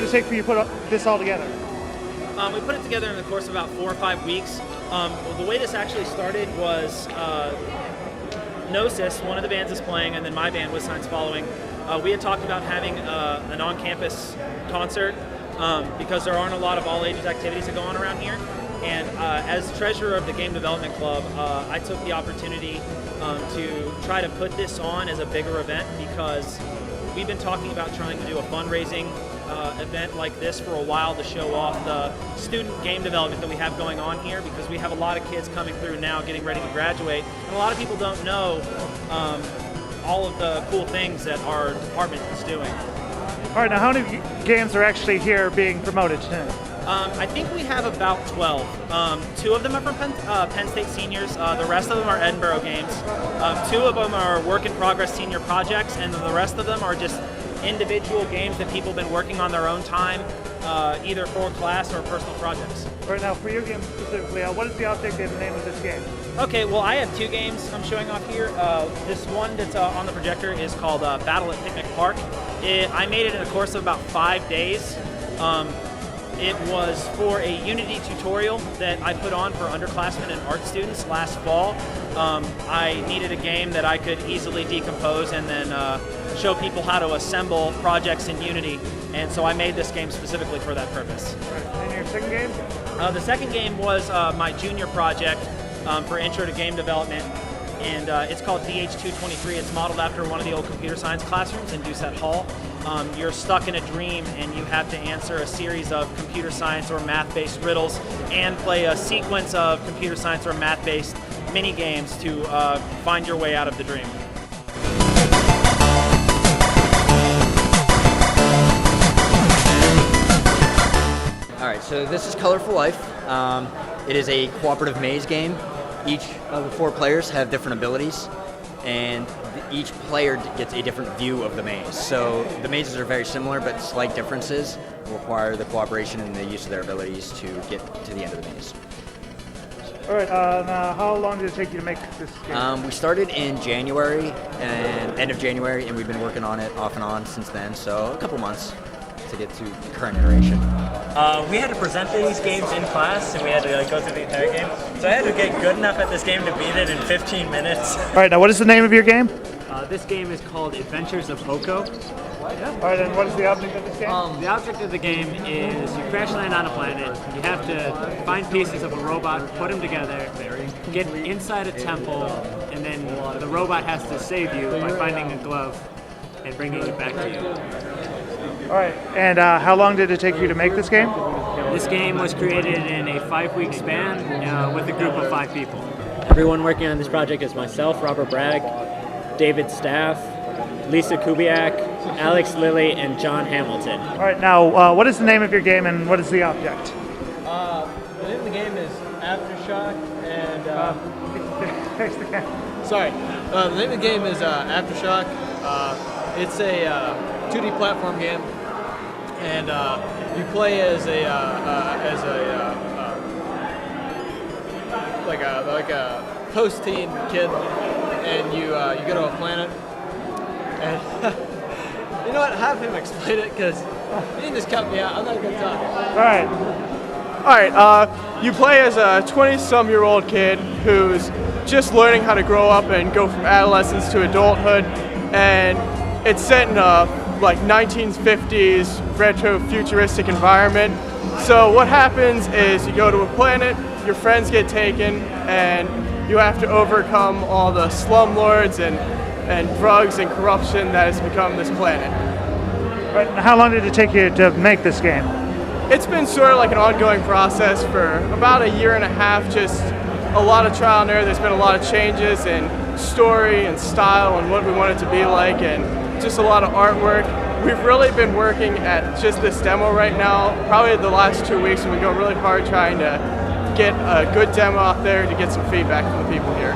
it take for you to put this all together? We put it together in the course of about 4 or 5 weeks. The way this actually started was Gnosis, one of the bands is playing, and then my band, With Signs Following. We had talked about having an on-campus concert because there aren't a lot of all-ages activities that go on around here. And as treasurer of the Game Development Club, I took the opportunity to try to put this on as a bigger event because we've been talking about trying to do a fundraising event like this for a while to show off the student game development that we have going on here, because we have a lot of kids coming through now getting ready to graduate, and a lot of people don't know all of the cool things that our department is doing. All right, now how many games are actually here being promoted tonight? I think we have about 12. 2 of them are from Penn State seniors. The rest of them are Edinburgh games. 2 of them are work-in-progress senior projects, and the rest of them are just individual games that people have been working on their own time, either for class or personal projects. Right now, for your game specifically, what is the object and the name of this game? Okay, well, I have 2 games I'm showing off here. This one that's on the projector is called Battle at Picnic Park. I made it in the course of about 5 days. It was for a Unity tutorial that I put on for underclassmen and art students last fall. I needed a game that I could easily decompose and then show people how to assemble projects in Unity, and so I made this game specifically for that purpose. Right. And your second game? The second game was my junior project for Intro to Game Development, and it's called DH223. It's modeled after one of the old computer science classrooms in Doucette Hall. You're stuck in a dream and you have to answer a series of computer science or math-based riddles and play a sequence of computer science or math-based mini games to find your way out of the dream. Alright, so this is Colorful Life. It is a cooperative maze game. Each of the 4 players have different abilities, and each player gets a different view of the maze. So the mazes are very similar, but slight differences require the cooperation and the use of their abilities to get to the end of the maze. All right, now how long did it take you to make this game? We started in January, and end of January, and we've been working on it off and on since then, so a couple months to get to the current iteration. We had to present these games in class, and we had to go through the entire game. So I had to get good enough at this game to beat it in 15 minutes. All right, now what is the name of your game? This game is called Adventures of Oko. Yeah. All right, and what is the object of this game? The object of the game is you crash land on a planet, you have to find pieces of a robot, put them together, get inside a temple, and then the robot has to save you by finding a glove and bringing it back to you. All right, and how long did it take you to make this game? This game was created in a 5-week span with a group of 5 people. Everyone working on this project is myself, Robert Bragg, David Staff, Lisa Kubiak, Alex Lilly, and John Hamilton. All right, now what is the name of your game and what is the object? The name of the game is Aftershock, and Sorry. the name of the game is Aftershock. It's a 2D platform game, and you play as a post-teen kid, and you go to a planet, and you know what? Have him explain it, because you can just cut me out. I'm not a good talker. All right. You play as a 20-some-year-old kid who's just learning how to grow up and go from adolescence to adulthood, and it's set in a like 1950s retro futuristic environment. So what happens is you go to a planet, your friends get taken, and you have to overcome all the slumlords and drugs and corruption that has become this planet. Right, how long did it take you to make this game? It's been sort of like an ongoing process for about a year and a half, just a lot of trial and error. There's been a lot of changes in story and style and what we want it to be like, and just a lot of artwork. We've really been working at just this demo right now, probably the last 2 weeks, and we go really hard trying to get a good demo out there to get some feedback from the people here.